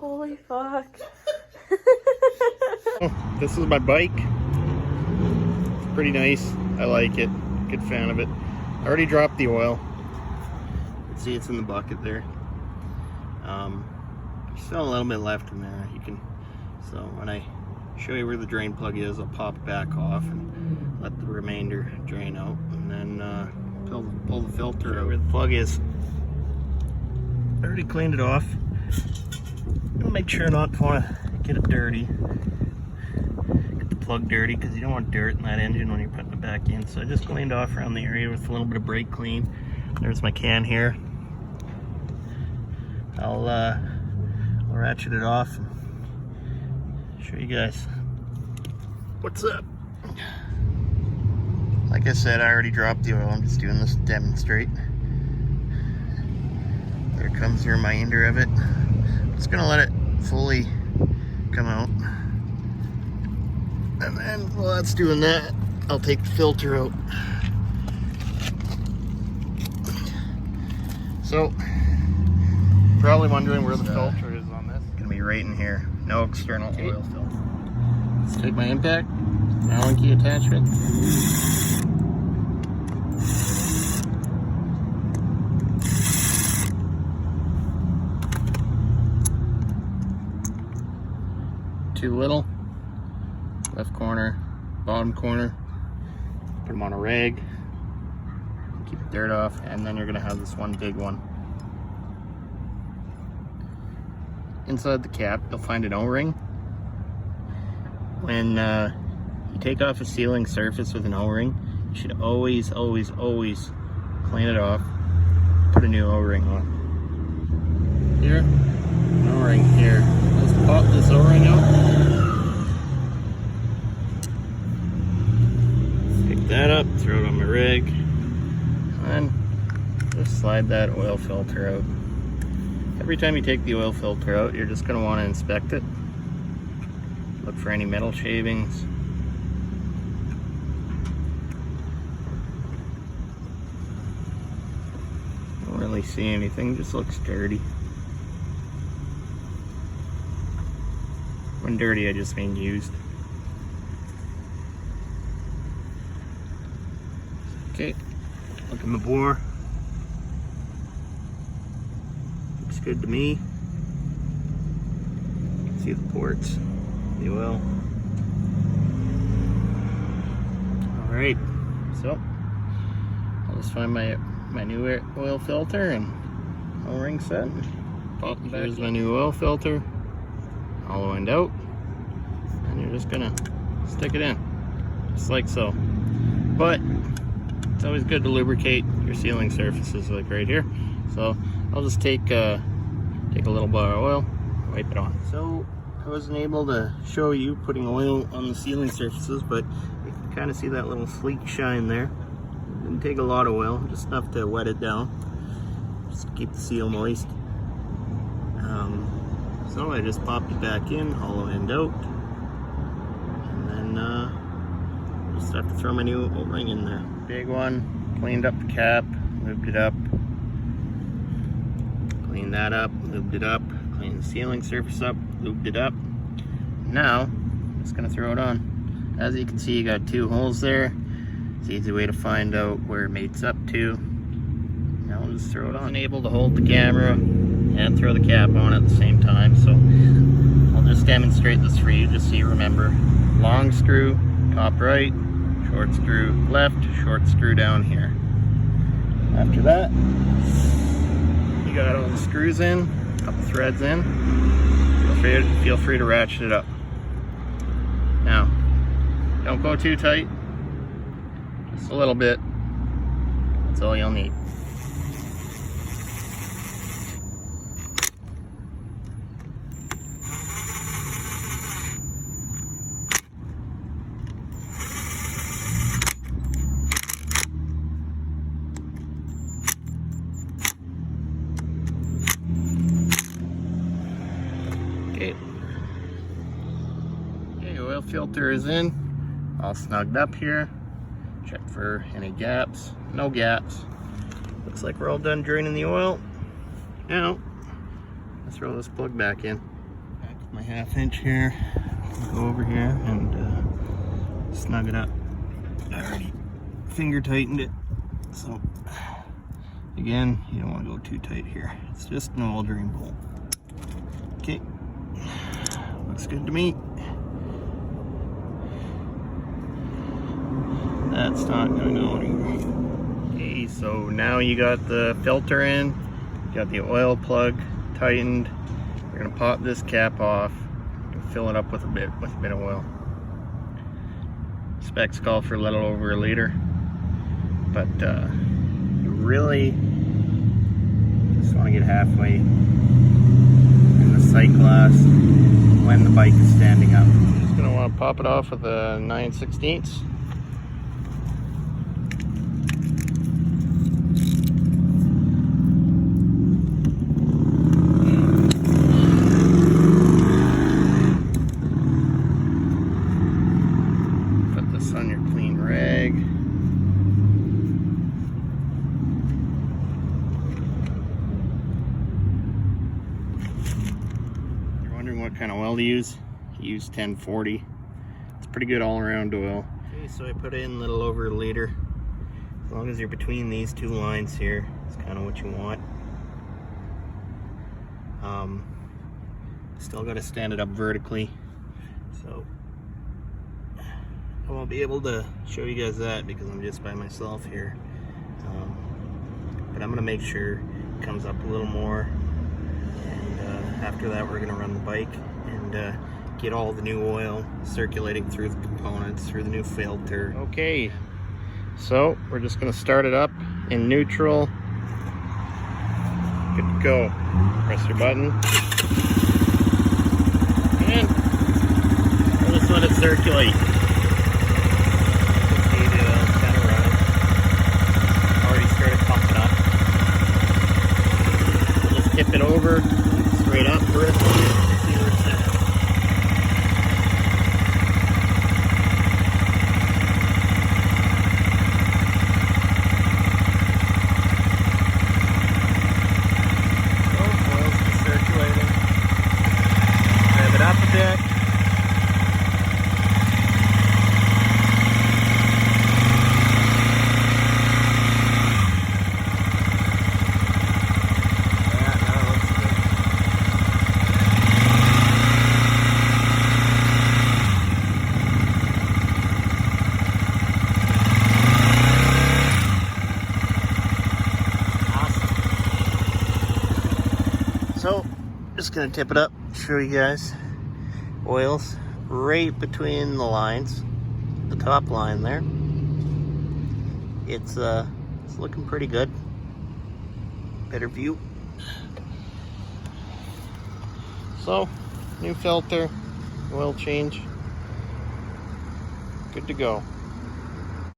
Holy fuck. This is my bike. It's pretty nice. I like it. Good fan of it. I already dropped the oil. You can see it's in the bucket there. Still a little bit left in there. So when I show you where the drain plug is, I'll pop it back off and let the remainder drain out, and then pull the filter out where the plug is. I already cleaned it off. I'm gonna make sure not to want to get it dirty. Get the plug dirty, because you don't want dirt in that engine when you're putting it back in. So I just cleaned off around the area with a little bit of brake clean. There's my can here. I'll ratchet it off and show you guys what's up. Like I said, I already dropped the oil. I'm just doing this to demonstrate. There comes the remainder of it. I'm just gonna let it fully come out, and then while that's doing that, I'll take the filter out. So, probably wondering where the filter is on this. It's gonna be right in here. No external oil filter. Let's take my impact, Allen key attachment. Too little. Left corner, bottom corner. Put them on a rag. Keep the dirt off, and then you're gonna have this one big one. Inside the cap, you'll find an O-ring. When you take off a sealing surface with an O-ring, you should always, always, always clean it off. Put a new O-ring on. Here, an O-ring here. Let's pop this O-ring out. Pick that up, throw it on my rig, and just slide that oil filter out. Every time you take the oil filter out, you're just going to want to inspect it. Look for any metal shavings. Don't really see anything, just looks dirty. When dirty, I just mean used. Okay, look in the bore. Looks good to me. You can see the ports, the oil. Alright, so I'll just find my new oil filter and O-ring set. Pop it back. Here's my new oil filter. Hollow end out. And you're just gonna stick it in. Just like so. But it's always good to lubricate your sealing surfaces, like right here. So I'll just take a little bar of oil, wipe it on. So I wasn't able to show you putting oil on the sealing surfaces, but you can kind of see that little sleek shine there. Didn't take a lot of oil, just enough to wet it down, just to keep the seal moist. So I just popped it back in, hollow end out, and then just have to throw my new O-ring in there. Big one, cleaned up the cap, lubed it up, cleaned that up, lubed it up, cleaned the sealing surface up, lubed it up. Now, I'm just gonna throw it on. As you can see, you got two holes there. It's an easy way to find out where it mates up to. Now we'll just throw it on. I wasn't able to hold the camera and throw the cap on at the same time, so I'll just demonstrate this for you, just so you remember. Long screw, top right, short screw left, short screw down here. After that, you got all the screws in, a couple threads in. Feel free to ratchet it up. Now, don't go too tight, just a little bit. That's all you'll need. Okay, oil filter is in, all snugged up here. Check for any gaps. No gaps. Looks like we're all done draining the oil. Now, let's throw this plug back in. my 1/2 inch here. Go over here and snug it up. I already finger tightened it, so again, you don't want to go too tight here. It's just an oil drain bolt. Okay, looks good to me. That's not gonna go anywhere. Okay, so now you got the filter in, you got the oil plug tightened. We're gonna pop this cap off and fill it up with a bit of oil. Specs call for a little over a liter, but you really just want to get halfway in the sight glass when the bike is standing up. I'm just gonna want to pop it off with a 9/16. On your clean rag. You're wondering what kind of oil to use? Use 1040. It's pretty good all around oil. Okay, so I put in a little over a liter. As long as you're between these two lines here, it's kind of what you want. Still got to stand it up vertically, so I won't be able to show you guys that because I'm just by myself here. But I'm going to make sure it comes up a little more. And after that, we're going to run the bike and get all the new oil circulating through the components, through the new filter. Okay, so we're just going to start it up in neutral. Good to go. Press your button. And we'll just let it circulate. Tip it over, straight up for it. See where it's at. Oh, oil's just circulating. Rev it up a bit. So, just gonna tip it up, show you guys. Oil's right between the lines, the top line there. It's looking pretty good. Better view. So, new filter, oil change, good to go.